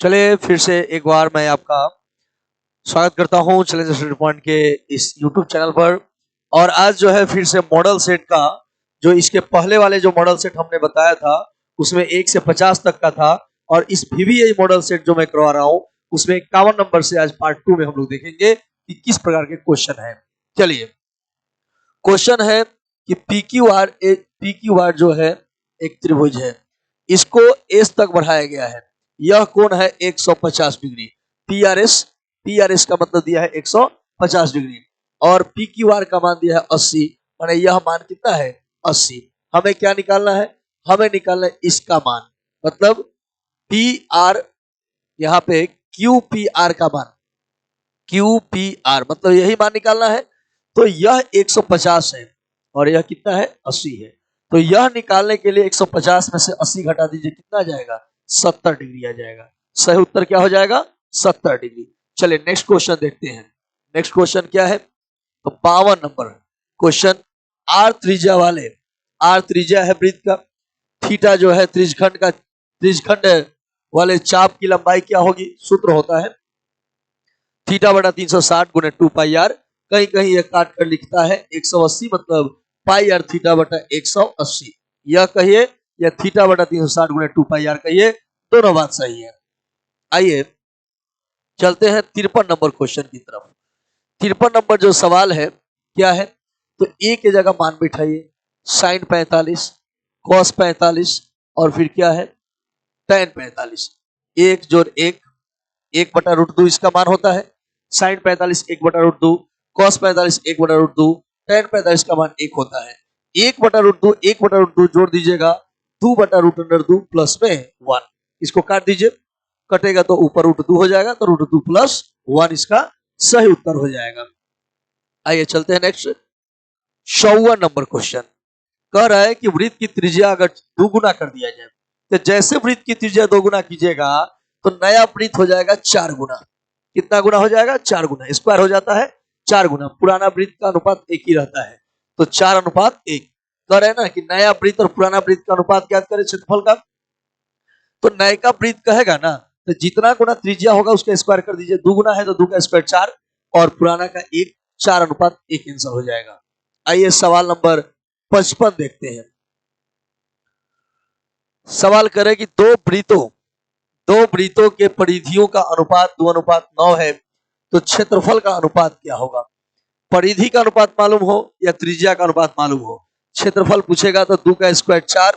चलिए फिर से एक बार मैं आपका स्वागत करता हूं चैलेंज स्टडी पॉइंट के इस यूट्यूब चैनल पर। और आज जो है फिर से मॉडल सेट का जो इसके पहले वाले जो मॉडल सेट हमने बताया था उसमें 1 से 50 तक का था, और इस VBA मॉडल सेट जो मैं करवा रहा हूं उसमें 51 नंबर से आज पार्ट 2 में हम लोग देखेंगे कि किस प्रकार के क्वेश्चन है। चलिए, क्वेश्चन है कि PQR जो है एक त्रिभुज है, इसको एस तक बढ़ाया गया है। यह कोण है 150 डिग्री। पीआरएस का मतलब दिया है 150 डिग्री, और PQR का मान दिया है 80। माने यह मान कितना है 80। हमें क्या निकालना है, हमें निकालना है इसका मान, मतलब PR यहाँ पे QPR का मान, QPR मतलब यही मान निकालना है। तो यह 150 है और यह कितना है 80 है। तो यह निकालने के लिए 150 में से 80 घटा दीजिए, कितना आ जाएगा 70 डिग्री आ जाएगा। सही उत्तर क्या हो जाएगा 70 डिग्री। चलिए नेक्स्ट क्वेश्चन देखते हैं। नेक्स्ट क्वेश्चन क्या है, तो 52 नंबर क्वेश्चन। आर त्रिज्या है वृत्त का, थीटा जो है त्रिज्यखंड वाले चाप की लंबाई क्या होगी। सूत्र होता है थीटा बटा 360 गुने 2 पाई आर। कहीं कहीं यह काट कर लिखता है 180, मतलब पाई आर थीटा बटा 180। यह कहिए या थीटा बटा 360 गुने 2 पाई आर कहिए, दोनों बात सही है। आइए चलते हैं 53 नंबर क्वेश्चन की तरफ। 53 नंबर जो सवाल है क्या है, तो ए की जगह मान बिठाइए साइन 45, कॉस 45 और फिर क्या है tan 45। 1 जोड़ 1 1 बटा रूट 2 इसका मान होता है। साइन 45 1 बटा रूट 2, कॉस 45 1 बटा रूट 2, tan 45 का मान 1 होता है। 1 बटा रूट 2 1 बटा रूट 2 जोड़ दीजिएगा 2 बटा रूट अंडर 2 प्लस में 1। इसको काट दीजिए, कटेगा तो ऊपर रूट 2 हो जाएगा, तो रूट 2 प्लस 1 इसका सही उत्तर हो जाएगा। आइए चलते हैं नेक्स्ट 54 नंबर क्वेश्चन। कह रहा है कि वृत्त की त्रिज्या अगर दोगुना कर दिया जाए, तो जैसे वृत्त की त्रिज्या दोगुना कीजिएगा तो नया वृत्त हो जाएगा 4 गुना। कितना गुना हो जाएगा 4 गुना। स्क्वायर हो जाता है 4 गुना। पुराना वृत्त का अनुपात एक ही रहता है, तो 4:1। कह रहे हैं ना कि नया वृत्त और पुराना वृत्त का अनुपात ज्ञात करें क्षेत्रफल का। तो नए का वृत्त कहेगा ना, तो जितना गुना त्रिज्या होगा उसका स्क्वायर कर दीजिए। 2 गुना है तो 2 का स्क्वायर 4, और पुराना का 1, 4:1 आंसर हो जाएगा। आइए सवाल नंबर 55 देखते हैं। सवाल करें कि दो वृत्तों के परिधियों का अनुपात 2:9 है, तो क्षेत्रफल का अनुपात क्या होगा। परिधि का अनुपात मालूम हो या त्रिज्या का अनुपात मालूम हो, क्षेत्रफल पूछेगा तो 2 का स्क्वायर 4,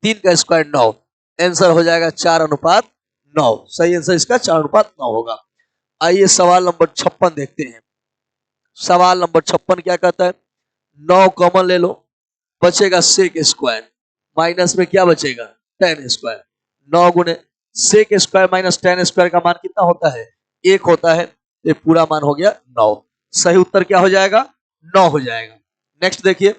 3 का स्क्वायर 9, आंसर हो जाएगा 4:9। सही आंसर इसका 4:9 होगा। आइए सवाल नंबर 56 देखते हैं। सवाल नंबर 56 क्या कहता है, 9 कॉमन ले लो, बचेगा सेक स्क्वायर, माइनस में क्या बचेगा tan स्क्वायर। 9 गुने sec square minus tan square का मान कितना होता है 1 होता है। ये पूरा मान हो गया 9। सही उत्तर क्या हो जाएगा 9 हो जाएगा। नेक्स्ट देखिए,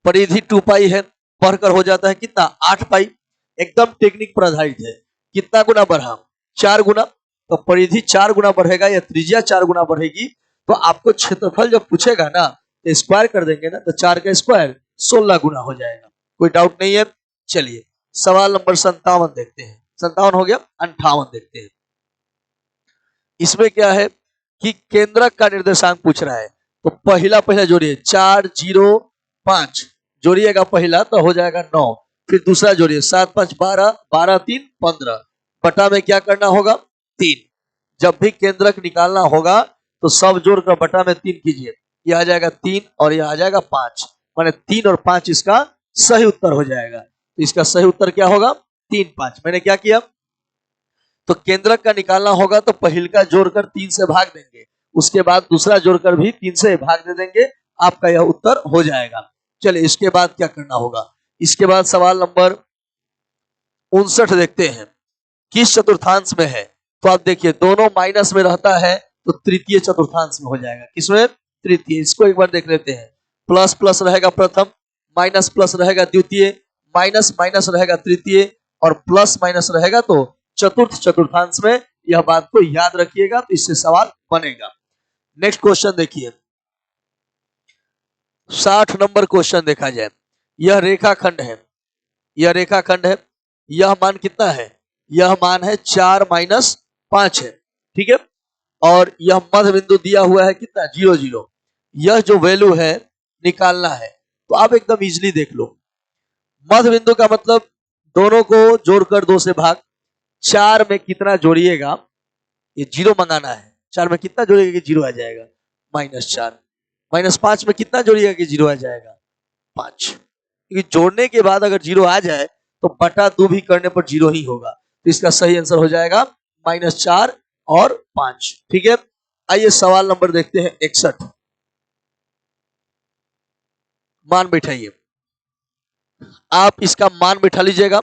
परिधि 2 पाई है, बढ़कर हो जाता है कितना 8 पाई। एकदम टेक्निक पर आधारित है। कितना गुना बढ़ा 4 गुना। तो परिधि 4 गुना बढ़ेगा या त्रिज्या 4 गुना बढ़ेगी, तो आपको क्षेत्रफल जब पूछेगा ना तो स्क्वायर कर देंगे ना, तो 4 का स्क्वायर 16 गुना हो जाएगा। कोई डाउट नहीं है। चलिए सवाल नंबर 57 देखते हैं। 57 हो गया, 58 देखते हैं। इसमें क्या है कि केंद्रक का निर्देशांक पूछ रहा है, तो पहला जोड़िए 4 0 5 जोड़िएगा पहला तो हो जाएगा 9। फिर दूसरा जोड़िए 7 5 12, 12 3 15, बटा में क्या करना होगा 3। जब भी केंद्रक निकालना होगा तो सब जोड़कर बटा में 3 कीजिए, यह आ जाएगा 3 और यह आ जाएगा 5, माने 3 और 5 इसका सही उत्तर हो जाएगा। तो इसका सही उत्तर क्या होगा 3 5। मैंने क्या किया, तो केंद्रक का निकालना होगा तो पहल का जोड़कर 3 से भाग देंगे, उसके बाद दूसरा जोड़कर भी 3 से भाग दे देंगे, आपका यह उत्तर हो जाएगा। चलिए इसके बाद क्या करना होगा, इसके बाद सवाल नंबर 59 देखते हैं। किस चतुर्थांश में है, तो आप देखिए दोनों माइनस में रहता है तो तृतीय चतुर्थांश में हो जाएगा। किसमें तृतीय। इसको एक बार देख लेते हैं। प्लस प्लस रहेगा प्रथम, माइनस प्लस रहेगा द्वितीय, माइनस माइनस रहेगा तृतीय, और प्लस माइनस रहेगा तो चतुर्थ चतुर्थांश में। यह बात को याद रखिएगा तो इससे सवाल बनेगा। नेक्स्ट क्वेश्चन देखिए, 60 नंबर क्वेश्चन देखा जाए। यह रेखाखंड है, यह रेखाखंड है, यह मान कितना है यह मान है 4 माइनस 5 है, ठीक है। और यह मध्य बिंदु दिया हुआ है कितना 0 0। यह जो वैल्यू है निकालना है, तो आप एकदम इजीली देख लो। मध्य बिंदु का मतलब दोनों को जोड़कर 2 से भाग, 4 में कितना जोड़िएगा, ये 0 मंगाना है। 4 में कितना जोड़िएगा कि 0 आ जाएगा, -4। -5 में कितना जोड़िएगा कि 0 आ जाएगा, 5। क्योंकि जोड़ने के बाद अगर 0 आ जाए तो बटा 2 भी करने पर 0 ही होगा, तो इसका सही आंसर हो जाएगा -4 और 5, ठीक है। आइए सवाल नंबर देखते हैं 61। मान बैठाइए, आप इसका मान बैठा लीजिएगा।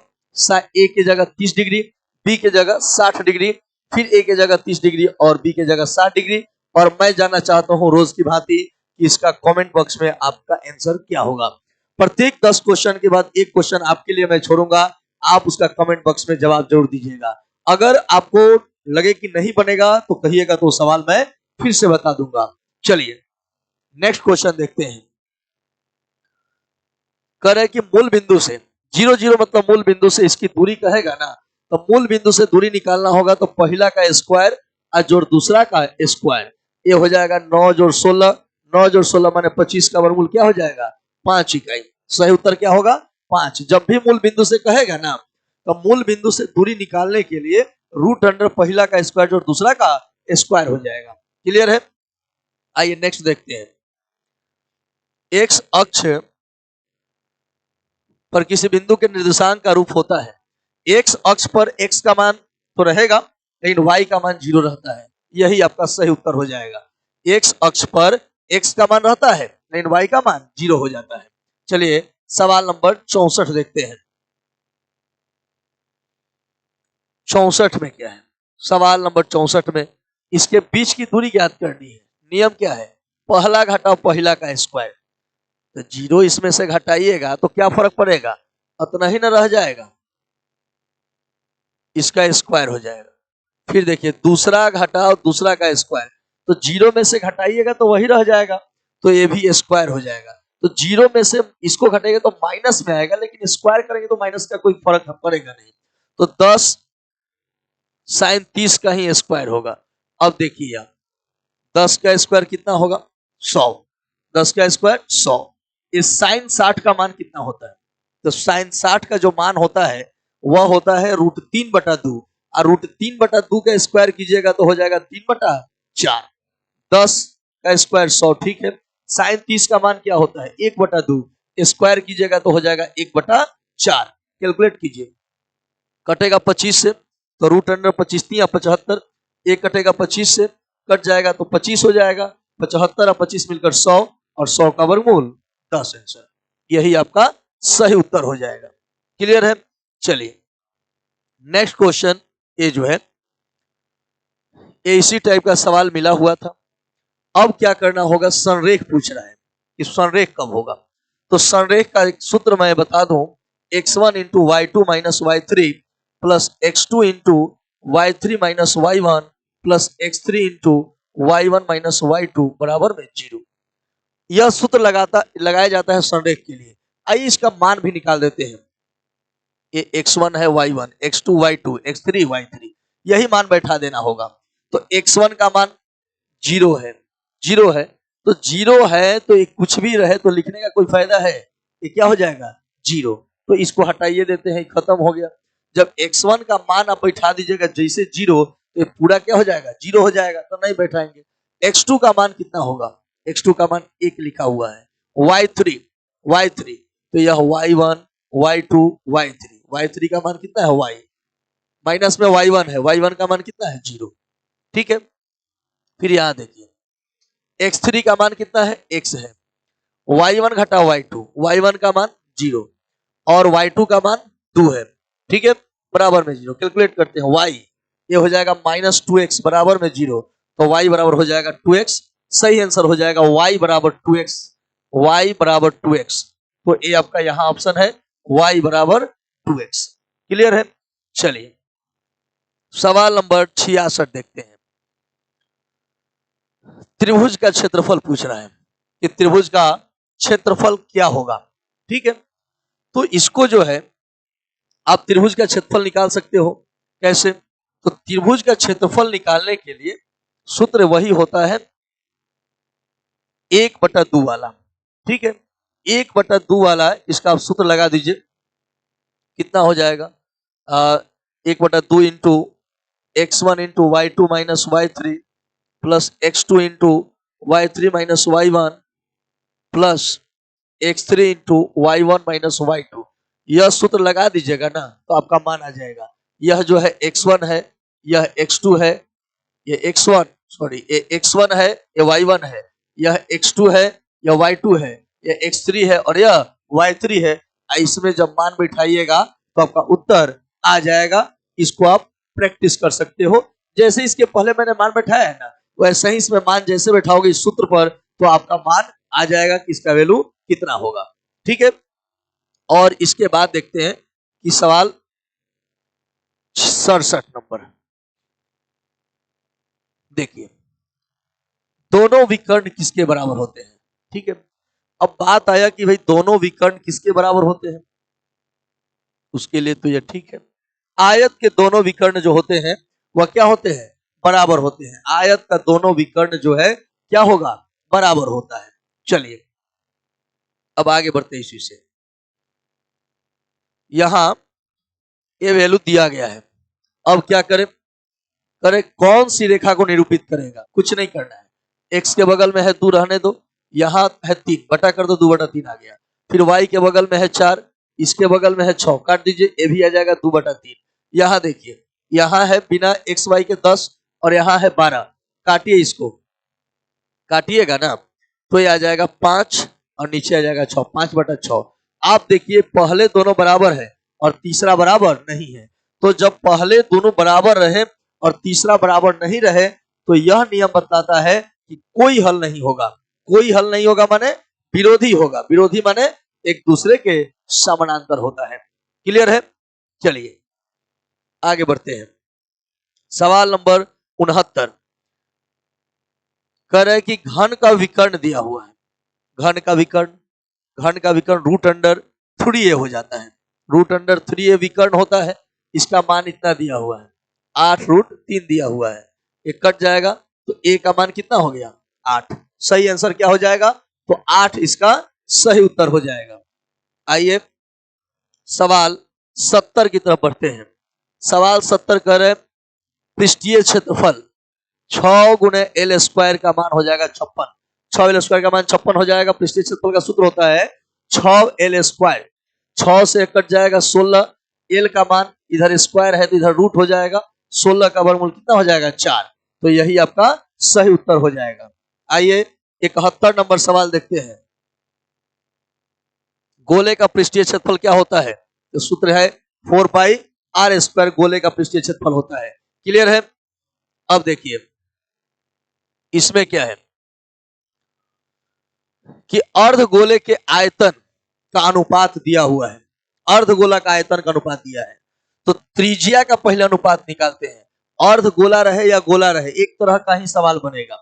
ए की जगह 30 डिग्री, बी की जगह 60 डिग्री, फिर ए की जगह 30 डिग्री और बी की जगह 60 डिग्री। और मैं जानना चाहता हूं रोज की भांति कि इसका कमेंट बॉक्स में आपका आंसर क्या होगा। प्रत्येक 10 क्वेश्चन के बाद एक क्वेश्चन आपके लिए मैं छोड़ूंगा, आप उसका कमेंट बॉक्स में जवाब जरूर दीजिएगा। अगर आपको लगे कि नहीं बनेगा तो कहिएगा, तो सवाल मैं फिर से बता दूंगा। चलिए नेक्स्ट क्वेश्चन देखते हैं। कह रहे कि मूल बिंदु से 0 0 मतलब मूल बिंदु से इसकी दूरी कहेगा ना, तो मूल बिंदु से दूरी निकालना होगा, तो पहला का स्क्वायर और जोड़ दूसरा का स्क्वायर, ये हो जाएगा 9 जोड़ 16। 9 जोड़ 16 माने 25 का वर्गमूल क्या हो जाएगा, 5 इकाई। सही उत्तर क्या होगा, 5। जब भी मूल बिंदु से कहेगा ना, तो मूल बिंदु से दूरी निकालने के लिए रूट अंडर पहला का स्क्वायर जोड़ दूसरा का स्क्वायर हो जाएगा। क्लियर है। आइए नेक्स्ट देखते हैं। एक्स अक्ष पर किसी बिंदु के निर्देशांक का रूप होता है। एक्स अक्ष पर एक्स का मान तो रहेगा, लेकिन वाई का मान 0 रहता है। यही आपका सही उत्तर हो जाएगा। एक्स अक्ष पर एक्स का मान रहता है, लेकिन वाई का मान 0 हो जाता है। चलिए सवाल नंबर 64 देखते हैं। 64 में क्या है, सवाल नंबर 64 में इसके बीच की दूरी ज्ञात करनी है। नियम क्या है, पहला घटाओ पहला का स्क्वायर। तो 0 इसमें से घटाइएगा तो क्या फर्क पड़ेगा, उतना ही ना रह जाएगा, इसका स्क्वायर हो जाएगा। फिर देखिए दूसरा घटाओ दूसरा का स्क्वायर, तो 0 में से घटाइएगा तो वही रह जाएगा, तो ये भी स्क्वायर हो जाएगा। तो 0 में से इसको घटाएगा तो माइनस में आएगा, लेकिन स्क्वायर करेंगे तो माइनस का कोई फर्क पड़ेगा नहीं। तो 10 sin 30 का ही स्क्वायर होगा। अब देखिए आप 10 का स्क्वायर कितना होगा, 100। 10 का स्क्वायर 100। इस sin 60 का मान कितना होता है, तो sin 60 का जो मान होता है वह होता है √3/2, और √3/2 का स्क्वायर कीजिएगा तो हो जाएगा 3/4। 10 का स्क्वायर 100, ठीक है। sin 30 का मान क्या होता है 1/2, स्क्वायर कीजिएगा तो हो जाएगा 1/4। कैलकुलेट कीजिए, कटेगा 25 से, तो रूट अंडर 25 या 75, एक कटेगा 25 से, कट जाएगा तो 25 हो जाएगा। 75 और 25 मिलकर 100, और 100 का वर्गमूल 10 आंसर। यही आपका सही उत्तर हो जाएगा। क्लियर है। चलिए नेक्स्ट क्वेश्चन, ये जो है इसी टाइप का सवाल मिला हुआ था। अब क्या करना होगा, संरेख पूछ रहा है कि संरेख कब होगा। तो संरेख का एक सूत्र मैं बता दूं, x1 into y2 minus y3 plus x2 into y3 minus y1 plus x3 into y1 minus y2 बराबर में 0। यह सूत्र लगाया जाता है संरेख के लिए। आइए इसका मान भी निकाल देते हैं। ये x1 है y1, x2 y2, x3 y3, यही मान बैठा देना होगा। तो x1 का मान 0 है, 0 है, तो 0 है तो ये कुछ भी रहे तो लिखने का कोई फायदा है, ये क्या हो जाएगा 0। तो इसको हटाइए देते हैं, खत्म हो गया। जब x1 का मान आप बैठा दीजिएगा जैसे 0, तो ये पूरा क्या हो जाएगा 0 हो जाएगा, तो नहीं बैठाएंगे। x2 का मान कितना होगा, x2 का मान 1 लिखा हुआ है। y3 तो यह y1 y2 y3 का मान कितना है y, माइनस में y1 है, y1 का मान कितना है 0, ठीक है। फिर यहां देखिए x3 का मान कितना है x है, y1 घटा y2, y1 का मान 0 और y2 का मान 2 है, ठीक है, बराबर में 0। कैलकुलेट करते हैं y, ये हो जाएगा -2x बराबर में 0, तो y बराबर हो जाएगा 2x। सही आंसर हो जाएगा y बराबर 2x, y बराबर 2x। तो ये आपका यहां ऑप्शन है y बराबर 2x। क्लियर है। चलिए सवाल नंबर 66 देखते हैं। त्रिभुज का क्षेत्रफल पूछ रहा है कि त्रिभुज का क्षेत्रफल क्या होगा, ठीक है। तो इसको जो है आप त्रिभुज का क्षेत्रफल निकाल सकते हो। कैसे? तो त्रिभुज का क्षेत्रफल निकालने के लिए सूत्र वही होता है 1/2 वाला। ठीक है, 1/2 वाला इसका आप सूत्र लगा दीजिए। कितना हो जाएगा? 1/2 into x1 into y2 minus y3 plus x2 into y3 minus y1 plus x3 into y1 minus y2। यह सूत्र लगा दीजिएगा ना तो आपका मान आ जाएगा। यह जो है x1 है, यह x2 है, ये x1 सॉरी ये x1 है, ये y1 है, यह x2 है, यह y2 है, यह x3 है और यह y3 है। इसमें जब मान बैठाइएगा तो आपका उत्तर आ जाएगा। इसको आप प्रैक्टिस कर सकते हो। जैसे इसके पहले मैंने मान बैठाया है ना, वैसे ही इसमें मान जैसे बैठाओगे इस सूत्र पर तो आपका मान आ जाएगा कि इसका वैल्यू कितना होगा। ठीक है, और इसके बाद देखते हैं कि सवाल 67 नंबर देखिए, दोनों विकर्ण किसके बराबर होते हैं? ठीक है, अब बात आया कि भाई दोनों विकर्ण किसके बराबर होते हैं। उसके लिए तो यह ठीक है, आयत के दोनों विकर्ण जो होते हैं वह क्या होते हैं? बराबर होते हैं। आयत का दोनों विकर्ण जो है क्या होगा? बराबर होता है। चलिए अब आगे बढ़ते हैं इसी से। यहां ये वैल्यू दिया गया है, अब क्या करें? कौन सी रेखा को निरूपित करेगा? कुछ नहीं करना है। x के बगल में है 2 रहने दो, यहां है 3 बटा कर दो, 2/3 आ गया। फिर y के बगल में है 4, इसके बगल में है 6 काट दीजिए, ये भी आ जाएगा 2/3। यहां देखिए, यहां है बिना x y के 10 और यहां है 12, काटिए इसको, काटिएगा ना तो ये आ जाएगा 5 और नीचे आ जाएगा 6, 5/6। आप देखिए पहले दोनों बराबर है और तीसरा बराबर नहीं है। तो जब पहले दोनों बराबर रहे और तीसरा बराबर नहीं रहे तो यह नियम बताता है कि कोई हल नहीं होगा। कोई हल नहीं होगा माने विरोधी होगा। विरोधी माने एक दूसरे के समानांतर होता है। क्लियर है? चलिए आगे बढ़ते हैं। सवाल नंबर 69 कह रहे हैं कि घन का विकर्ण दिया हुआ है। घन का विकर्ण रूट अंडर 3a हो जाता है। रूट अंडर 3a विकर्ण होता है। इसका मान इतना दिया हुआ है, 8√3 दिया हुआ है। ये कट जाएगा तो a का मान कितना हो गया? 8। सही आंसर क्या हो जाएगा? तो 8 इसका सही उत्तर हो जाएगा। आइए सवाल 70 की तरफ बढ़ते हैं। सवाल 70 कह रहे पृष्ठीय क्षेत्रफल 6 गुणे एल स्क्वायर का मान हो जाएगा 56। 6 एल स्क्वायर का मान 56 हो जाएगा। पृष्ठीय क्षेत्रफल का सूत्र होता है 6 एल स्क्वायर। 6 से कट जाएगा 16, एल का मान इधर स्क्वायर है तो इधर रूट हो जाएगा। 16 का वर्गमूल कितना हो जाएगा? 4। तो यही आपका सही उत्तर हो जाएगा। आइए 71 नंबर सवाल देखते हैं। गोले का पृष्ठीय क्षेत्रफल क्या होता है? तो सूत्र है 4 पाई आर स्क्वायर गोले का पृष्ठीय क्षेत्रफल होता है। क्लियर है? अब देखिए इसमें क्या है कि अर्धगोले के आयतन का अनुपात दिया हुआ है। अर्धगोला का आयतन का अनुपात दिया है तो त्रिज्या का पहले अनुपात निकालते हैं। अर्धगोला रहे या गोला रहे एक तरह का ही सवाल बनेगा।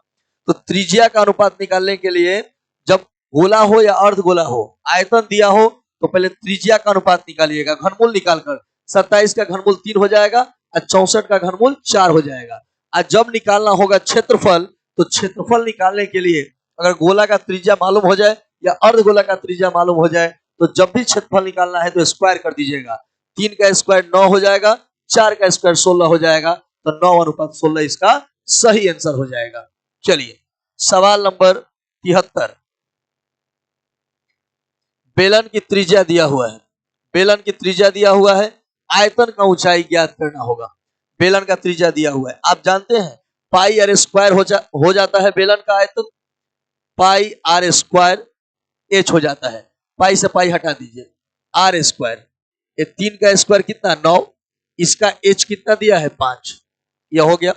तो त्रिज्या का अनुपात निकालने के लिए जब गोला हो या अर्धगोला हो, आयतन दिया हो तो पहले त्रिज्या का अनुपात निकालिएगा। घनमूल निकालकर 27 का घनमूल 3 हो जाएगा और 64 का घनमूल 4 हो जाएगा। और जब निकालना होगा क्षेत्रफल तो क्षेत्रफल निकालने के लिए अगर गोला का त्रिज्या मालूम हो जाए या अर्धगोला का त्रिज्या मालूम हो जाए तो जब भी क्षेत्रफल निकालना है तो स्क्वायर कर दीजिएगा। 3 का स्क्वायर 9 हो जाएगा, 4 का स्क्वायर 16 हो जाएगा। तो 9:16 इसका सही आंसर हो जाएगा। चलिए सवाल नंबर 73। बेलन की त्रिज्या दिया हुआ है। बेलन की त्रिज्या दिया हुआ है, आयतन का ऊंचाई ज्ञात करना होगा। बेलन का त्रिज्या दिया हुआ है, आप जानते हैं पाई आर स्क्वायर हो जाता है बेलन का आयतन। पाई आर स्क्वायर एच हो जाता है। पाई से पाई हटा दीजिए, आर स्क्वायर, ये 3 का स्क्वायर कितना? 9। इसका एच कितना दिया है? 5। यह हो गया।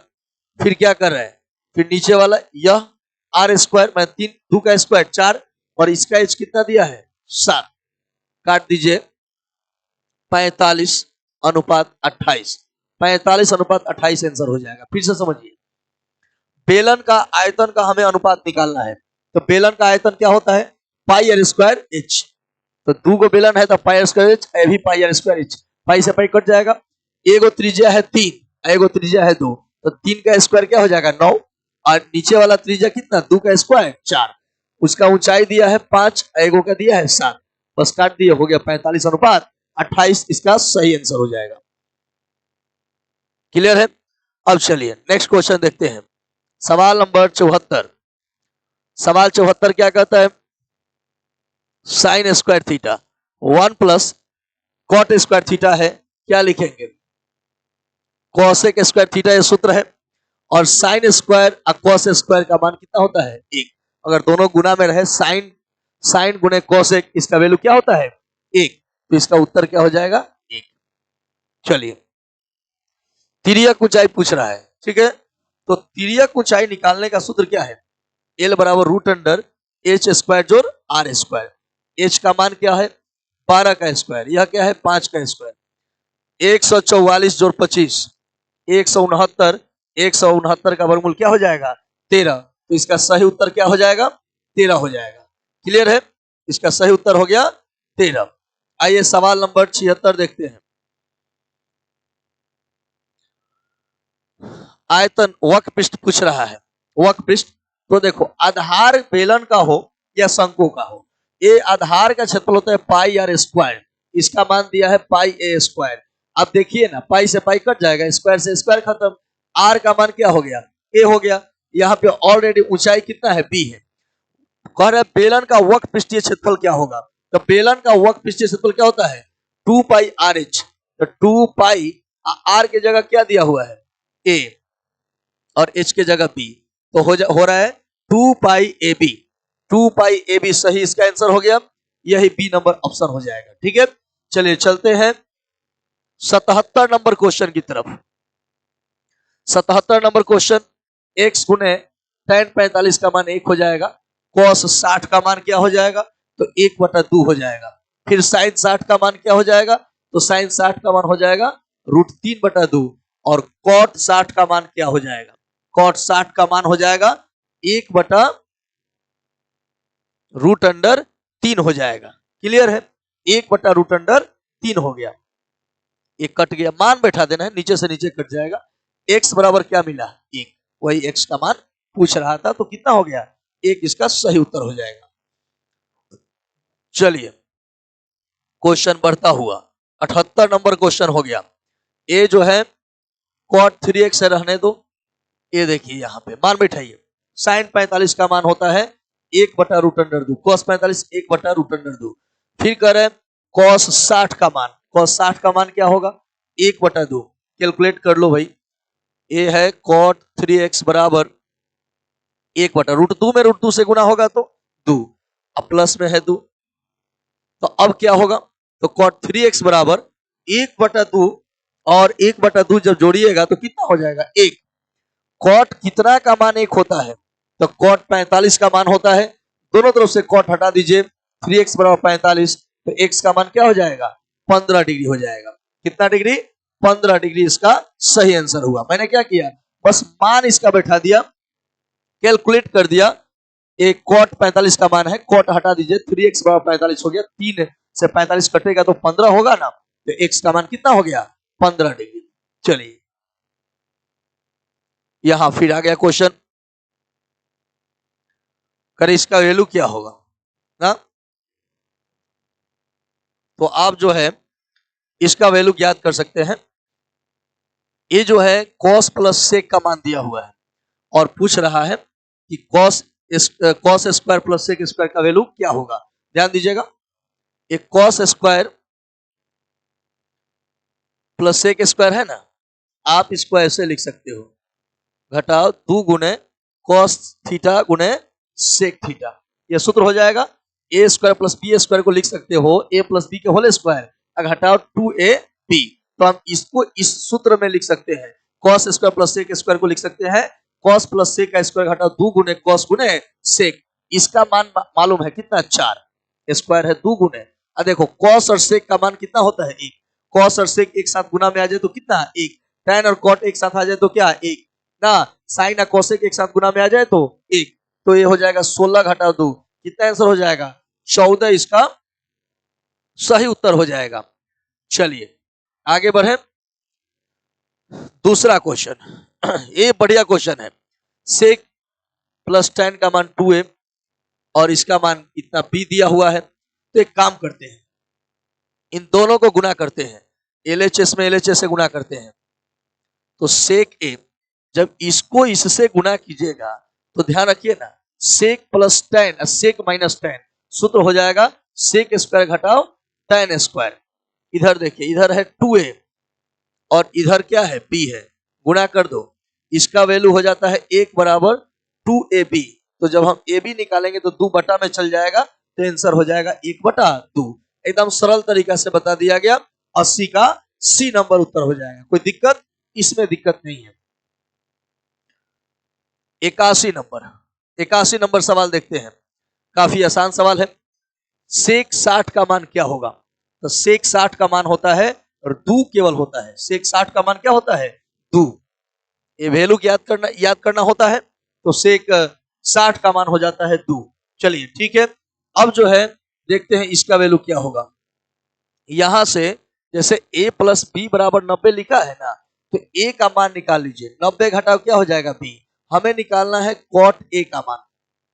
फिर क्या कर रहे हैं? फिर नीचे वाला यह आर स्क्वायर मैं 3, 2 का स्क्वायर 4 और इसका एच कितना दिया है? 7। काट दीजिए 45:28। 45:28 आंसर हो जाएगा। फिर से समझिए, बेलन का आयतन का हमें अनुपात निकालना है। तो बेलन का आयतन क्या होता है? पाई आर स्क्वायर एच। तो 2 को बेलन है तो पाई आर स्क्वायर एच, ये भी पाई आर स्क्वायर एच। पाई से पाई कट जाएगा, एगो त्रिज्या है 3, एगो त्रिज्या है 2, तो 3 का स्क्वायर क्या हो जाएगा 9, और नीचे वाला त्रिज्या कितना 2 का स्क्वायर 4, उसका ऊंचाई दिया है 5, एगो का दिया है 7, बस काट दिए, हो गया 45 अनुपात 28, इसका सही आंसर हो जाएगा। क्लियर है? अब चलिए नेक्स्ट क्वेश्चन देखते हैं, सवाल नंबर 74। सवाल 74 क्या कहता है, sine square theta 1 plus cot square theta है, क्या लिखेंगे? कॉसेक स्क्वायर थीटा ये सूत्र है, और साइन स्क्वायर और कॉस स्क्वायर का मान कितना होता है 1। अगर दोनों गुना में रहे, साइन साइन गुने कॉसेक, इसका वैल्यू क्या होता है 1, तो इसका उत्तर क्या हो जाएगा 1। चलिए तिर्यक ऊंचाई पूछ रहा है, ठीक है, तो तिर्यक ऊंचाई निकालने का सूत्र क्या है, एल बराबर रूट अंडर एच स्क्वायर जोड़ आर स्क्वायर। एच का मान क्या है 12 का स्क्वायर, यह क्या है 5 का स्क्वायर, 144 जोड़ 25 169, 169 का वर्गमूल क्या हो जाएगा 13, तो इसका सही उत्तर क्या हो जाएगा 13 हो जाएगा। क्लियर है? इसका सही उत्तर हो गया 13। आइए सवाल नंबर 76 देखते हैं, आयतन वक्र पृष्ठ पूछ रहा है। वक्र पृष्ठ, तो देखो आधार बेलन का हो या शंकु का हो, ये आधार का क्षेत्रफल होता है पाई आर स्क्वायर, इसका मान दिया है पाई ए स्क्वायर। अब देखिए ना, पाई से पाई कट जाएगा, स्क्वायर से स्क्वायर खत्म, आर का मान क्या हो गया ए हो गया, यहाँ पे ऑलरेडी ऊंचाई कितना है बी है। कह रहे बेलन का वक्र पृष्ठीय क्षेत्रफल क्या होगा, तो बेलन का वक्र पृष्ठीय क्षेत्रफल क्या होता है 2 पाई आर एच, तो 2 पाई आर की जगह क्या दिया हुआ है ए, और एच के जगह बी, तो हो रहा है 2 पाई A B, 2 pi A B सही इसका आंसर हो गया, यही बी नंबर ऑप्शन हो जाएगा। ठीक है, चलिए चलते हैं 77 नंबर क्वेश्चन की तरफ। 77 नंबर क्वेश्चन, x गुने tan 45 का मान 1 हो जाएगा, cos 60 का मान क्या हो जाएगा, तो 1/2 हो जाएगा, फिर sin 60 का मान क्या हो जाएगा, तो sin 60 का मान हो जाएगा √3/2, और cot 60 का मान क्या हो जाएगा, cot 60 का मान हो जाएगा 1/√3 हो जाएगा। क्लियर है? 1/√3 हो गया, एक कट गया, मान बैठा देना है, नीचे से नीचे कट जाएगा। x बराबर क्या मिला 1, वही x का मान पूछ रहा था, तो कितना हो गया 1, इसका सही उत्तर हो जाएगा। चलिए क्वेश्चन बढ़ता हुआ 78 नंबर क्वेश्चन हो गया। ये जो है cot 3x से रहने दो, ये देखिए यहाँ पे मान बैठाइए, sin 45 का मान होता है 1/√2, cos 45 1/√2, फिर करें cos 60 का मान, cos 60 का मान क्या होगा 1/2, कैलकुलेट कर लो भाई, ये है cot 3x बराबर 1/√2 में √2 से गुना होगा तो 2, अब प्लस में है 2, तो अब क्या होगा, तो cot 3x बराबर 1/2 और 1/2 जब जोड़िएगा तो कितना हो जाएगा 1। cot कितना का मान 1 होता है, तो cot 45 का मान होता है, दोनों तरफ से cot हटा दीजिए, 3x बराबर 45, तो x का मान क्या हो जाएगा 15 डिग्री हो जाएगा। कितना डिग्री 15 डिग्री इसका सही आंसर हुआ। मैंने क्या किया, बस मान इसका बैठा दिया, कैलकुलेट कर दिया, एक cot 45 का मान है, cot हटा दीजिए, 3x बराबर 45 हो गया, 3 से 45 कटेगा तो 15 होगा ना, तो x का मान कितना हो गया 15 डिग्री। चलिए यहां फिर आ गया क्वेश्चन, करे इसका वैल्यू क्या होगा ना, तो आप जो है इसका वैल्यू ज्ञात कर सकते हैं। ये जो है cos प्लस सेक का मान दिया हुआ है, और पूछ रहा है कि cos square plus sec square का वैल्यू क्या होगा। ध्यान दीजिएगा, एक cos square plus sec square है ना, आप इसको ऐसे लिख सकते हो, घटाओ 2 गुने cos थीटा गुने सेक थीटा, यह सूत्र हो जाएगा। ए स्क्वायर प्लस बी स्क्वायर को लिख सकते हो a प्लस बी के होल स्क्वायर, घटाओ 2ab, तो हम इसको इस सूत्र में लिख सकते हैं, cos square plus sec square को लिख सकते हैं cos प्लस सेक का स्क्वायर घटाओ 2 गुने cos गुने सेक, इसका मान मालूम है कितना 4, स्क्वायर है 2 गुने, देखो cos और सेक का मान कितना होता है 1, cos और सेक एक साथ गुना में आ जाए तो कितना 1, tan और cot एक साथ आ जाए तो क्या 1 ना, sin और cosec एक साथ गुना में आ जाए तो 1, तो ये हो जाएगा 16 घटाओ 2, कितना आंसर हो जाएगा 14, इसका सही उत्तर हो जाएगा। चलिए आगे बढ़े, दूसरा क्वेश्चन, ये बढ़िया क्वेश्चन है। सेक प्लस टेन का मान 2a और इसका मान इतना b दिया हुआ है। तो एक काम करते हैं, इन दोनों को गुना करते हैं, LHS में LHS से गुना करते हैं। तो सेक a, जब इसको इससे गुना कीजिएगा तो ध्यान रखिए ना, sec plus tan sec minus tan, सूत्र हो जाएगा सेक स्क्वायर घटाओ टेन स्क्वायर। इधर देखिए, इधर है 2a और इधर क्या है b है, गुणा कर दो, इसका वैल्यू हो जाता है 1 बराबर 2ab। तो जब हम ab निकालेंगे तो 2 बटा में चल जाएगा, तो आंसर हो जाएगा 1 बटा 2। एकदम सरल तरीका से बता दिया गया, 80 का सी नंबर उत्तर हो जाएगा। कोई दिक्कत इसमें दिक्कत नहीं है। 81 नंबर सवाल देखते हैं, काफी आसान सवाल है। सेक 60 का मान क्या होगा? तो सेक 60 का मान होता है और दू केवल होता है। सेक 60 का मान क्या होता है? दू। ये वैल्यू याद करना होता है, तो सेक 60 का मान हो जाता है दू। चलिए ठीक है, अब जो है देखते हैं इसका वैल्यू क्या होगा। यहां से जैसे a प्लस बी बराबर 90 लिखा है ना, तो a का मान निकाल लीजिए। 90 घटाओ क्या हो जाएगा? b। हमें निकालना है कॉट a का मान।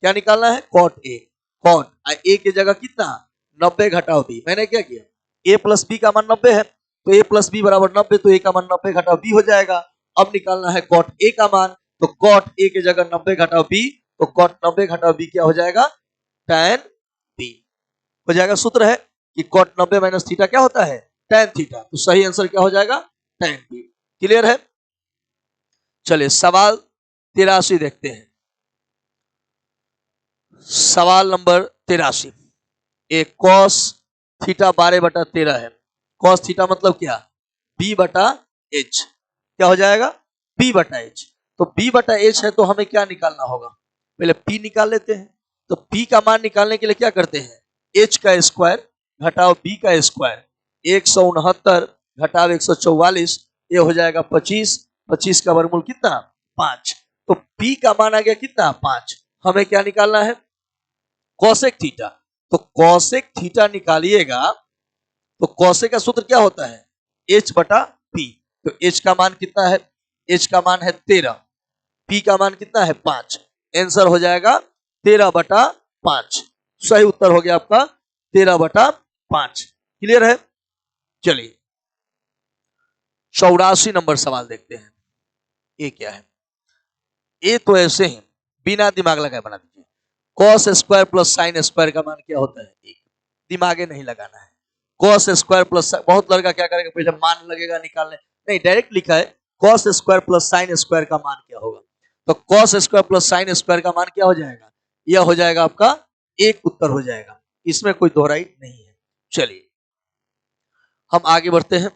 क्या निकालना है? Cot a। कॉट a की जगह कितना? 90 घटाओ b। मैंने क्या किया, a प्लस बी का मान 90 है, तो a प्लस बी बराबर 90, तो a का मान 90 घटाओ b हो जाएगा। अब निकालना है कॉट a का मान, तो कॉट a की जगह 90 घटाओ b, तो कॉट 90 घटाओ b क्या हो जाएगा? tan b हो जाएगा। सूत्र है कि कॉट 90 माइनस थीटा क्या होता है? tan theta. तो सही आंसर क्या हो जाएगा? tan b। क्लियर है? चलिए सवाल 83 देखते हैं। सवाल नंबर 83, एक कॉस थीटा 12/13 है। कॉस थीटा मतलब क्या? b बटा h। क्या हो जाएगा? b बटा h। तो b बटा h है, तो हमें क्या निकालना होगा? पहले p निकाल लेते हैं। तो p का मान निकालने के लिए क्या करते हैं? h का स्क्वायर घटाओ b का स्क्वायर, 169 घटाओ 144, ये हो जाएगा 25। 25 का वर्गमूल कितना? 5। तो p का मान आ गया कितना? 5। हमें क्या निकालना है? Cosec theta. तो कॉसेक थीटा निकालिएगा, तो कॉसेक का सूत्र क्या होता है? h बटा p। तो h का मान कितना है? h का मान है 13, p का मान कितना है? 5। आंसर हो जाएगा 13/5। सही उत्तर हो गया आपका 13/5। क्लियर है? चलिए 84 नंबर सवाल देखते हैं। ये क्या है? ये तो ऐसे ही बिना दिमाग लगाए बना दीजिए। Cos square plus sine square का मान क्या होता है? 1। दिमागे नहीं लगाना है। कॉस स्क्वायर प्लस, बहुत लड़का क्या करेगा, पहले मान लगेगा निकालने, नहीं डायरेक्ट लिखा है cos square plus sine square का मान क्या होगा। तो cos square plus sine square का मान क्या हो जाएगा? यह हो जाएगा आपका 1 उत्तर हो जाएगा, इसमें कोई दोहराई नहीं है। चलिए हम आगे बढ़ते हैं।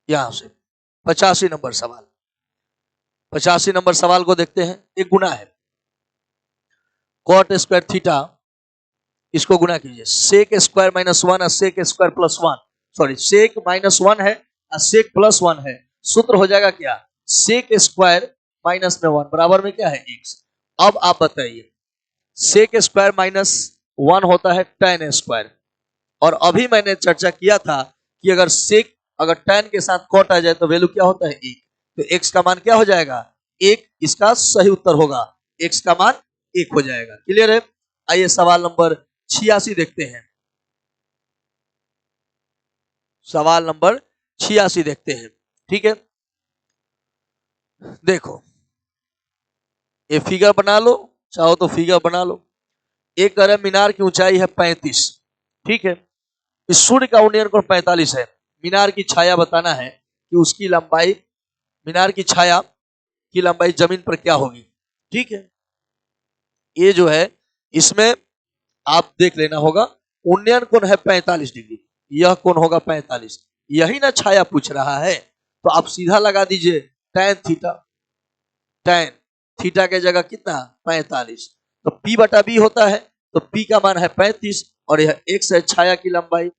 यहां से 85 नंबर सवाल, 85 नंबर सवाल को देखते हैं। एक गुना है, कॉट स्क्वायर थीटा, इसको गुना कीजिए। सेक स्क्वायर माइनस 1 और sec square plus 1, sorry sec minus 1 है और सेक प्लस 1 है। सूत्र हो जाएगा क्या? सेक स्क्वायर माइनस में 1 बराबर में क्या है? x। अब आप बताइए, सेक स्क्वायर माइनस 1 होता है tan स्क्वायर, और अभी मैंने चर्चा किया था कि अगर सेक अगर tan के साथ कॉट आ जाए तो वैल्यू क्या होता है? 1। तो x का मान क्या हो जाएगा? 1। इसका सही उत्तर होगा, x का मान 1 हो जाएगा। क्लियर है? आइए सवाल नंबर 86 देखते हैं। सवाल नंबर 86 देखते हैं। ठीक है, देखो ये फिगर बना लो, चाहो तो फिगर बना लो। एक अरब मीनार की ऊंचाई है 35। ठीक है, इस सूर्य का उन्नयन कोण 45 है। मीनार की छाया बताना है कि उसकी लंबाई, मीनार की छाया की लंबाई जमीन पर क्या होगी। ठीक है, ये जो है इसमें आप देख लेना होगा, उन्नयन कोण है 45 डिग्री, यह कोण होगा 45। यही ना छाया पूछ रहा है, तो आप सीधा लगा दीजिए tan थीटा। tan थीटा के जगह कितना? 45। तो p बटा b होता है, तो p का मान है 35 और यह x है छाया की लंबाई।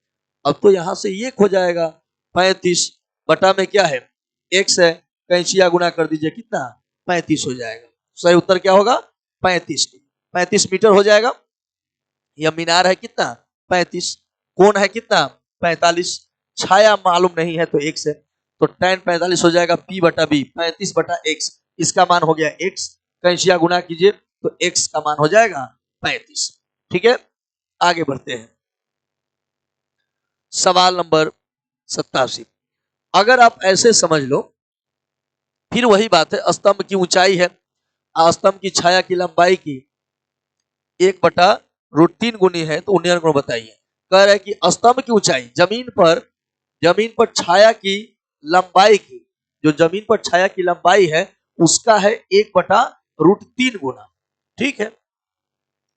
अब तो यहां से ये हो जाएगा 35 बटा में क्या है? x है, कैंचिया गुना कर दीजिए, कितना? 35 हो जाएगा। सही उत्तर क्या होगा? 35। 35 मीटर हो जाएगा। यह मीनार है कितना? 35। कोण है कितना? 45। छाया मालूम नहीं है तो x है, तो tan 45 हो जाएगा p बटा b, 35 बटा x, इसका मान हो गया x, कैंसिया गुना कीजिए तो x का मान हो जाएगा 35। ठीक है, आगे बढ़ते हैं। सवाल नंबर 87। अगर आप ऐसे समझ लो, फिर वही बात है, स्तंभ की ऊंचाई है, स्तंभ की छाया की लंबाई की 1/√3 गुनी है, तो उन्नयन गुण बताइए। कह रहा है कि स्तंभ की ऊंचाई जमीन पर छाया की लंबाई की, जो जमीन पर छाया की लंबाई है उसका है 1/√3 गुना। ठीक है,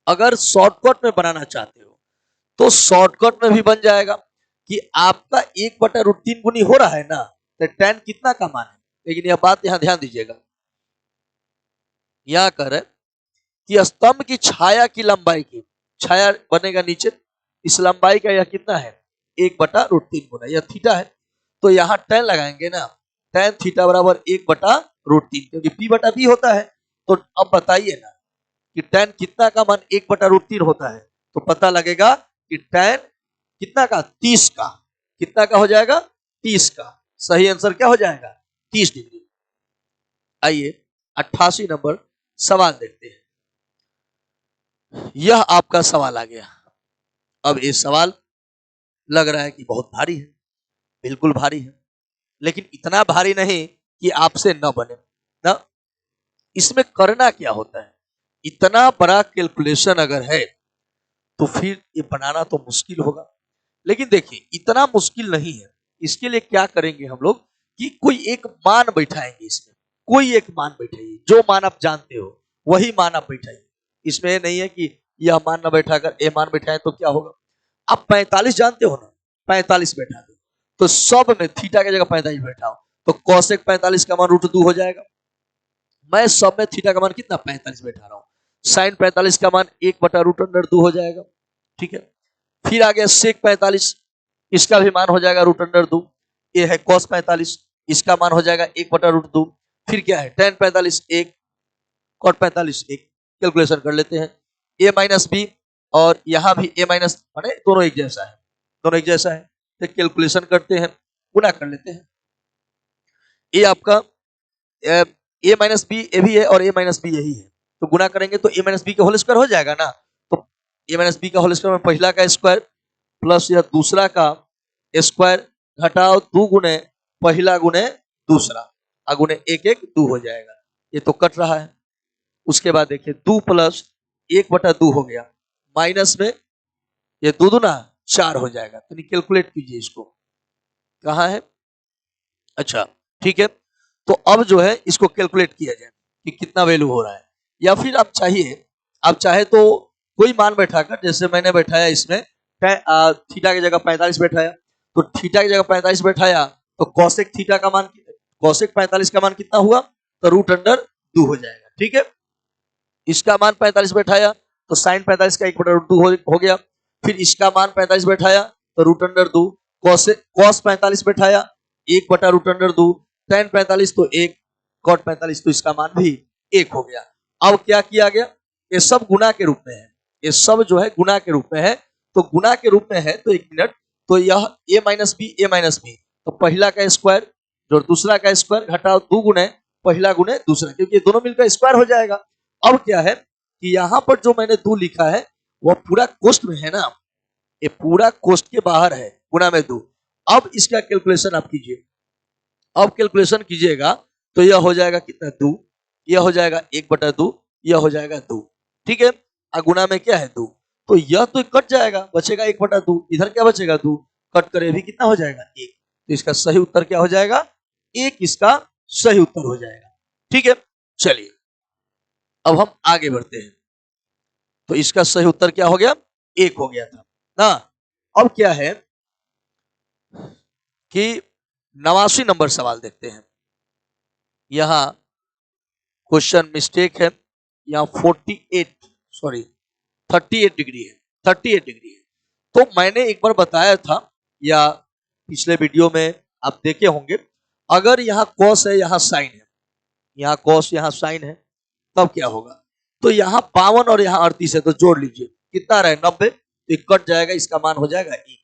अगर शॉर्टकट में बनाना चाहते हो तो शॉर्टकट में भी बन जाएगा कि आपका 1/√3 गुनी हो रहा है ना, तो tan कितना का मान है। लेकिन यह बात यहां ध्यान दीजिएगा, यहां कर कि स्तंभ की छाया की लंबाई की, छाया बनेगा नीचे, इस लंबाई का यह कितना है 1/√3 गुना, यह थीटा है, तो यहां tan लगाएंगे ना, tan थीटा बराबर 1/√3, क्योंकि p बटा b होता है। तो अब बताइए ना कि tan कितना का मान 1/√3 होता है, तो पता लगेगा कि tan कितना का 30 का, कितना का हो जाएगा 30 का। सही आंसर क्या हो जाएगा 30 डिग्री। आइए 88 नंबर सवाल देखते हैं। यह आपका सवाल आ गया। अब ये सवाल लग रहा है कि बहुत भारी है, बिल्कुल भारी है, लेकिन इतना भारी नहीं कि आपसे न बने ना। इसमें करना क्या होता है, इतना बड़ा कैलकुलेशन अगर है तो फिर ये बनाना तो मुश्किल होगा। लेकिन देखिए इतना मुश्किल नहीं है। इसके लिए क्या करेंगे हम लोग कि कोई एक मान बैठाएंगे, इसमें कोई एक मान बैठाइए, जो मान आप जानते हो वही मान आप बैठाइए। इसमें ये नहीं है कि यह मान ना बैठाकर ये मान बैठाएं तो क्या होगा। आप 45 जानते हो ना, 45 बैठा दो, तो सब में थीटा की जगह 45 बैठाओ, तो कॉसेक 45 का मान √2 हो जाएगा। मैं सब में थीटा का मान कितना 45 बैठा रहा हूं, साइन 45 का मान 1/√2 हो जाएगा। ठीक है, फिर आ गया सेक 45, इसका भी मान हो जाएगा √2। ये है कॉस 45, इसका मान हो जाएगा 1/√2। फिर क्या है tan 45 1, कॉट 45 1, कैलकुलेशन कर लेते हैं। a माइनस बी, और यहां भी a माइनस, माने दोनों एक जैसा है, दोनों एक जैसा है, तो कैलकुलेशन करते हैं, गुना कर लेते हैं। ये आपका a माइनस बी ए भी है और a माइनस बी यही है, तो गुना करेंगे तो a माइनस बी का होल स्क्वायर हो जाएगा ना। तो a माइनस बी का होल स्क्वायर में पहला का स्क्वायर प्लस यह दूसरा का स्क्वायर घटाओ 2 गुने पहला गुने दूसरा, अगुने 1 1 2 हो जाएगा। ये तो कट रहा है। उसके बाद देखिए 2 प्लस 1/2 हो गया, माइनस में ये 2 दूना 4 हो जाएगा। तो कैलकुलेट कीजिए इसको, कहाँ है, अच्छा ठीक है। तो अब जो है इसको कैलकुलेट किया जाए कि कितना वैल्यू हो रहा है, या फिर आप चाहे तो कोई मान बैठाकर, जैसे मैंने बैठाया इसमें थीटा की जगह 45 बैठाया, तो थीटा की जगह 45 बैठाया तो कॉसेक थीटा का मान, कॉसेक 45 का मान कितना हुआ, तो √2 हो जाएगा। ठीक है, इसका मान 45 बैठाया तो साइन 45 का 1/2 हो गया। फिर इसका मान 45 बैठाया तो √2, कॉस 45 बैठाया 1/√2, tan 45 तो 1, कॉट 45 तो इसका मान भी 1 हो गया। अब क्या किया गया, ये सब गुना के रूप में है, ये सब जो है गुना के रूप में है। तो गुना के रूप में है तो 1 मिनट, तो यह a माइनस बी, तो पहला का स्क्वायर जो दूसरा का स्क्वायर घटाओ 2 गुने पहला गुने दूसरा, क्योंकि दोनों मिलकर स्क्वायर हो जाएगा। अब क्या है कि यहां पर जो मैंने 2 लिखा है वह पूरा कोष्ठ में है ना, ये पूरा कोष्ठ के बाहर है, गुना में 2। अब इसका कैलकुलेशन आप कीजिए, अब कैलकुलेशन कीजिएगा तो यह हो जाएगा कितना 2, यह हो जाएगा 1/2, यह हो जाएगा 2। ठीक है, गुना में क्या है 2, तो यह तो कट जाएगा, बचेगा 1/2, इधर क्या बचेगा 2, कट करे भी कितना हो जाएगा 1। तो इसका सही उत्तर क्या हो जाएगा 1, इसका सही उत्तर हो जाएगा। ठीक है, चलिए अब हम आगे बढ़ते हैं। तो इसका सही उत्तर क्या हो गया 1 हो गया था ना। अब क्या है कि 89 नंबर सवाल देखते हैं। यहां क्वेश्चन मिस्टेक है, यहां 38 डिग्री है, 38 डिग्री है। तो मैंने एक बार बताया था, या पिछले वीडियो में आप देखे होंगे, अगर यहाँ कॉस है यहाँ साइन है, यहाँ कॉस यहाँ साइन है, तब क्या होगा, तो यहाँ 52 और यहाँ 38 है, तो जोड़ लीजिए कितना रहे 90, तो कट जाएगा, इसका मान हो जाएगा 1।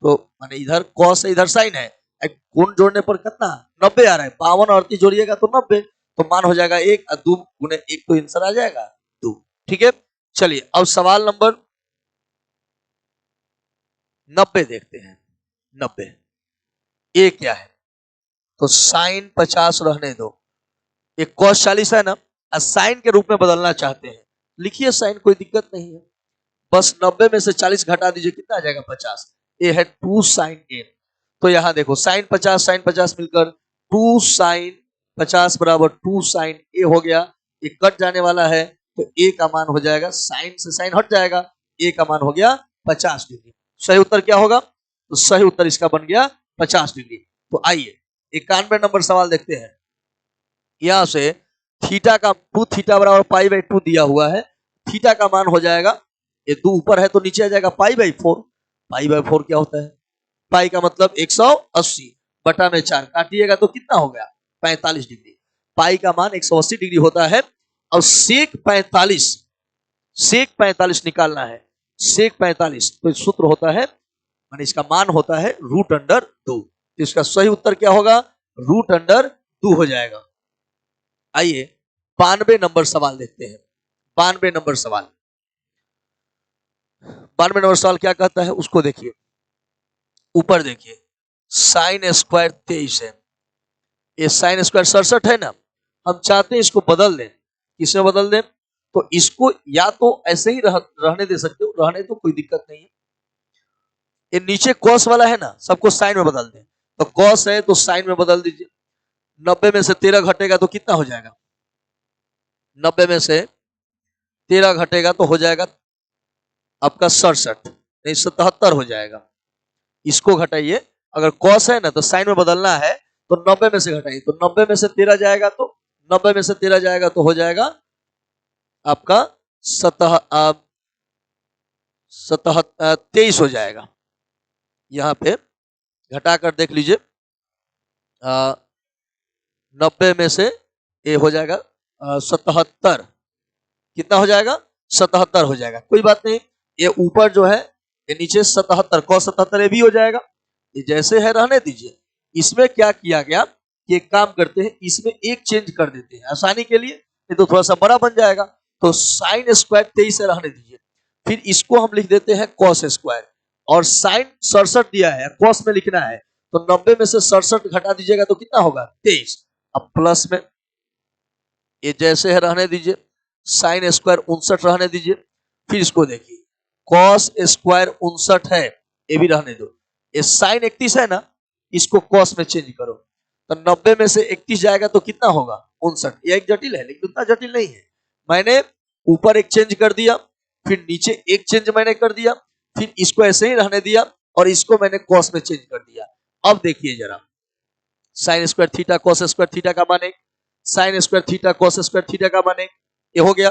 तो माने इधर कॉस है इधर साइन है, गुण जोड़ने पर कितना 90 आ रहा है, 52 और 38 जोड़िएगा तो 90, तो मान हो जाएगा 1 और 2 गुने 1 तो आंसर आ जाएगा 2। ठीक है, चलिए अब सवाल नंबर 90 देखते हैं। 90 ए क्या है, तो साइन 50 रहने दो, एक cos 40 है ना, साइन के रूप में बदलना चाहते हैं, लिखिए साइन, कोई दिक्कत नहीं है, बस 90 में से 40 घटा दीजिए, कितना आ जाएगा 50। ये है 2 साइन ए, तो यहां देखो साइन 50 मिलकर 2 साइन 50 बराबर 2 साइन ए हो गया, ये कट जाने वाला है, तो ए का मान हो जाएगा, साइन से साइन हट जाएगा, ए का मान हो गया 50 डिग्री। सही उत्तर क्या होगा, तो सही उत्तर इसका बन गया 50 डिग्री। तो आइए 91 नंबर सवाल देखते हैं। यहां से थीटा का 2 थीटा बराबर पाई बाई 2 दिया हुआ है, थीटा का मान हो जाएगा, ये 2 ऊपर है तो नीचे आ जाएगा पाई बाई 4। पाई बाई 4 क्या होता है, पाई का मतलब 180 बटा में 4 काटिएगा तो कितना हो गया 45 डिग्री। पाई का मान 180 डिग्री होता है, और सेक 45 निकालना है, सेक 45 तो सूत्र होता है, माने इसका मान होता है √2। तो इसका सही उत्तर क्या होगा, √2 हो जाएगा। आइए 92 नंबर सवाल देखते हैं। 92 नंबर सवाल, 92 नंबर सवाल क्या कहता है उसको देखिए, ऊपर देखिए, साइन स्क्वायर 23 है, ये साइन स्क्वायर 67 है ना, हम चाहते हैं इसको बदल दें, किसमें बदल दें, तो इसको या तो ऐसे ही रहने दे सकते हो, रहने तो कोई दिक्कत नहीं है, ये नीचे कॉस वाला है ना, सबको साइन में बदल दें, तो कॉस है तो साइन में बदल दीजिए, 90 में से 13 घटेगा तो कितना हो जाएगा, 90 में से 13 घटेगा तो हो जाएगा आपका 67, नहीं 77 हो जाएगा। इसको घटाइए, अगर कॉस है ना तो साइन में बदलना है, तो 90 में से घटाइए, तो 90 में से 13 जाएगा, तो 90 में से 13 जाएगा तो हो जाएगा आपका 23 हो जाएगा। यहां पे घटाकर देख लीजिए, 90 में से ये हो जाएगा 77, कितना हो जाएगा 77 हो जाएगा, कोई बात नहीं, ये ऊपर जो है ये नीचे 77 cos 77 ये भी हो जाएगा, ये जैसे है रहने दीजिए। इसमें क्या किया गया कि एक काम करते हैं, इसमें एक चेंज कर देते हैं आसानी के लिए, नहीं तो थोड़ा सा बड़ा बन जाएगा, तो साइन स्क्वायर 23 से रहने दीजिए, फिर इसको हम लिख देते हैं cos स्क्वायर, और साइन 67 दिया है, cos में लिखना है, तो 90 में से 67 घटा दीजिएगा तो कितना होगा 23, अब प्लस में ये जैसे है रहने दीजिए, साइन स्क्वायर 59 रहने दीजिए, फिर इसको देखिए कॉस स्क्वायर 59 है, ये भी रहने दो, ये साइन 31 है ना, इसको कॉस में चेंज करो, तो 90 में से 31 जाएगा तो कितना होगा 59, ये एक जटिल है लेकिन उतना जटिल नहीं है, मैंने ऊपर एक चेंज कर दिया, फिर नीचे एक चेंज मैंने कर दिया, फिर इसको ऐसे ही रहने दिया, और इसको मैंने कॉस में चेंज कर दिया। अब देखिए जरा, sign square theta cos square theta का मान 1, sign square theta cos square theta का मान 1, ये हो गया।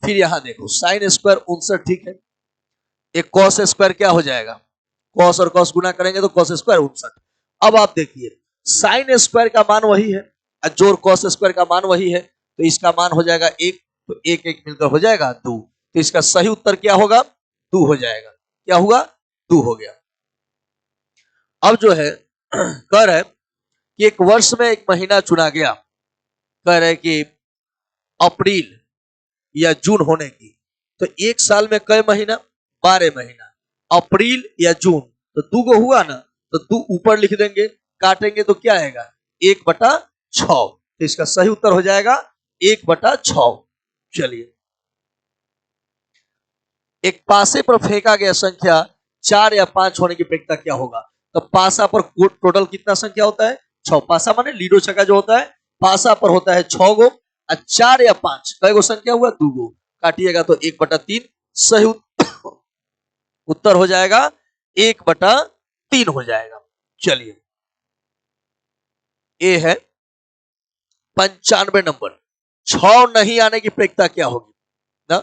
फिर यहां देखो साइन स्क्वायर 59 ठीक है, एक कॉस स्क्वायर क्या हो जाएगा, कॉस और कॉस गुना करेंगे तो कॉस स्क्वायर 59। अब आप देखिए साइन स्क्वायर का मान वही है और जोड़ कॉस स्क्वायर का मान वही है, तो इसका मान हो जाएगा 1, तो 1 1 मिलकर हो जाएगा 2, तो इसका सही उत्तर क्या होगा 2 हो जाएगा। क्या हुआ 2 हो गया। अब जो है कह रहे कि एक वर्ष में एक महीना चुना गया, कह रहे कि अप्रैल या जून होने की, तो एक साल में कई महीना 12 महीना, अप्रैल या जून, तो 2 गो हुआ ना, तो 2 ऊपर लिख देंगे, काटेंगे तो क्या आएगा 1/6, तो इसका सही उत्तर हो जाएगा 1/6। चलिए, एक पासे पर फेंका गया संख्या 4 या 5 होने की प्रक्रिया क्या होगा, तो पासा पर टोटल कितना संख्या होता है 6, पासा माने लीडो छक्का जो होता है, पासा पर होता है 6 गो, और 4 या 5 कई गो संख्या हुआ 2 गो, काटिएगा तो 1/3, सही उत्तर हो जाएगा 1/3 हो जाएगा। चलिए, ये है 95 नंबर, 6 नहीं आने की प्रक्रिया क्या होगी ना,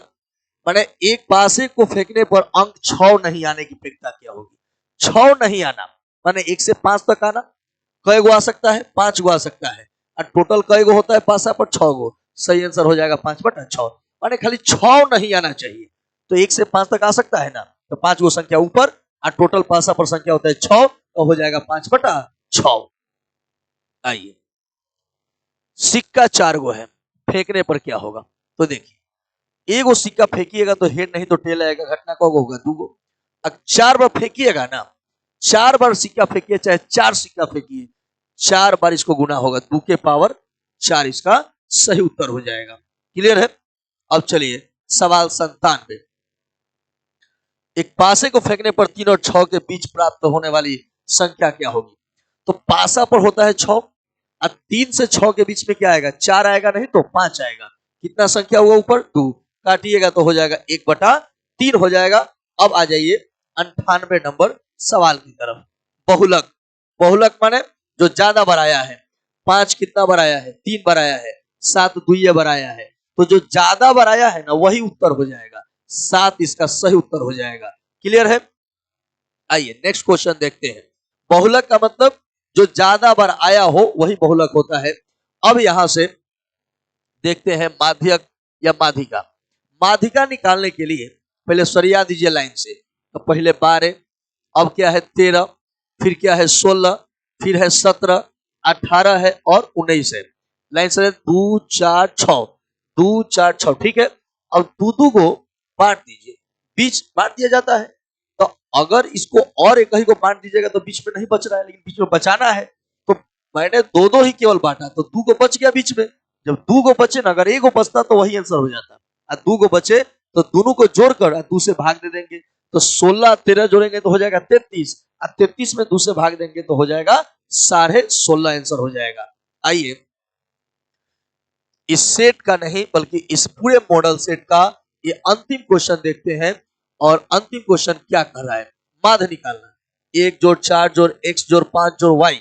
माने एक पासे को फेंकने पर अंक 6 नहीं आने की प्रक्रिया क्या होगी। 6 नहीं आना माने 1 से 5 तक आना, कई गो आ सकता है 5 गो आ सकता है, और टोटल कई गो होता है पासा पर 6 गो, सही आंसर हो जाएगा 5/6, माने खाली 6 नहीं आना चाहिए, तो 1 से 5 तक आ सकता है ना, तो 5 गो संख्या ऊपर, और टोटल पासा पर संख्या होता है 6, तो हो जाएगा 5/6। 6। आइए, सिक्का 4 गो है, फेंकने पर क्या होगा? तो देखिए, एगो सिक्का फेंकिएगा तो हेड नहीं तो टेल आएगा, घटना कब होगा? 2 गो। अब 4 बार फेंकिएगा ना, 4 बार सिक्का फेंकिए, चाहे 4 सिक्का फेंकिए, 4 बार इसको गुना होगा, 2 के पावर 4 इसका सही उत्तर हो जाएगा। क्लियर है? अब चलिए सवाल 97। एक पासे को फेंकने पर 3 और 6 के बीच प्राप्त होने वाली संख्या क्या होगी? तो पासा पर होता है 6, अब 3 से 6 के बीच में क्या आएगा? 4 आएगा, नहीं तो 5 आएगा। कितना संख्या हुआ ऊपर? 2। काटिएगा तो हो जाएगा 1/3 हो जाएगा। अब आ जाइए 98 नंबर सवाल की तरफ। बहुलक, बहुलक माने जो ज्यादा बढ़ाया है। 5 कितना बढ़ाया है? 3 बढ़ाया है। 7 दुइये बढ़ाया है, तो जो ज्यादा बढ़ाया है ना वही उत्तर हो जाएगा। 7 इसका सही उत्तर हो जाएगा। क्लियर है? आइए नेक्स्ट क्वेश्चन देखते हैं। बहुलक का मतलब जो ज्यादा बार आया हो वही बहुलक होता है। अब यहां से देखते हैं माध्यक या माधिका। माधिका निकालने के लिए पहले सरिया दीजिए लाइन से। तो पहले 12, अब क्या है 13, फिर क्या है 16, फिर है 17, 18 है और 19 है। लाइन से 2 4 6, 2 4 6, ठीक है। अब 2 को बांट दीजिए, बीच बांट दिया जाता है। तो अगर इसको और एक ही को बांट दीजिएगा तो बीच में नहीं बच रहा है, लेकिन बीच में बचाना है, तो मैंने 2 ही केवल बांटा, तो 2 को बच गया बीच में। जब 2 को बचे ना, अगर 1 को बचता तो वही आंसर हो जाता। और 2 को बचे तो दोनों को जोड़कर 2 से भाग दे देंगे, तो 16 13 जोड़ेंगे तो हो जाएगा 33, और 33 में 2 से भाग देंगे तो हो जाएगा 16.5 आंसर हो जाएगा। आइए इस सेट का नहीं बल्कि इस पूरे मॉडल सेट का ये अंतिम क्वेश्चन देखते हैं। और अंतिम क्वेश्चन क्या कर रहा है? माध्य निकालना। 1 जोड़ 4 जोड़ x जोड़ 5 जोड़ y।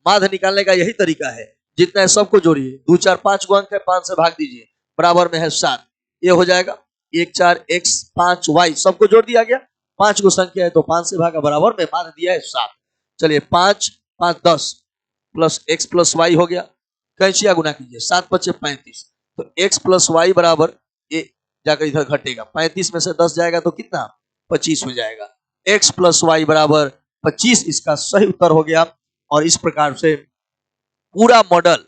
माध्य निकालने का यही तरीका है, जितना है सबको जोड़िए। 2 4 5 को अंक है, 5 से भाग दीजिए, बराबर में है 7। ये हो जाएगा 1 4 x 5 y, सबको जोड़ दिया गया। 5 को संख्या है तो 5 से भागा, बराबर में माध्य दिया है 7। चलिए 5 5 10 प्लस x प्लस y हो गया। कैंचिया गुना कीजिए, 7 5 35, तो x प्लस वाई बराबर ये जाकर इधर घटेगा, 35 में से 10 जाएगा तो कितना? 25 हो जाएगा। x प्लस वाई बराबर 25 इसका सही उत्तर हो गया। और इस प्रकार से पूरा मॉडल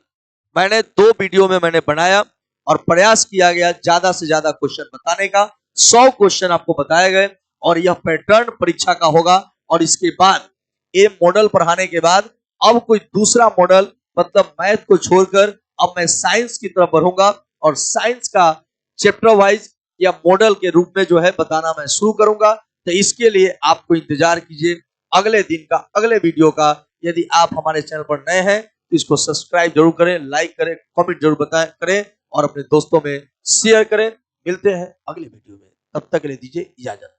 मैंने 2 वीडियो में मैंने बनाया और प्रयास किया गया ज्यादा से ज्यादा क्वेश्चन बताने का। 100 क्वेश्चन आपको बताए गए और यह पैटर्न परीक्षा का होगा। और इसके बाद ये मॉडल पढ़ाने के बाद अब कोई दूसरा मॉडल, मतलब मैथ को छोड़कर अब मैं साइंस की तरफ बढ़ूंगा और साइंस का चैप्टर वाइज या मॉडल के रूप में जो है बताना मैं शुरू करूंगा। तो इसके लिए आपको इंतजार कीजिए अगले दिन का, अगले वीडियो का। यदि आप हमारे चैनल पर नए हैं तो इसको सब्सक्राइब जरूर करें, लाइक करें, कमेंट जरूर करें और अपने दोस्तों में शेयर करें। मिलते हैं अगले वीडियो में, तब तक के लिए दीजिए इजाजत।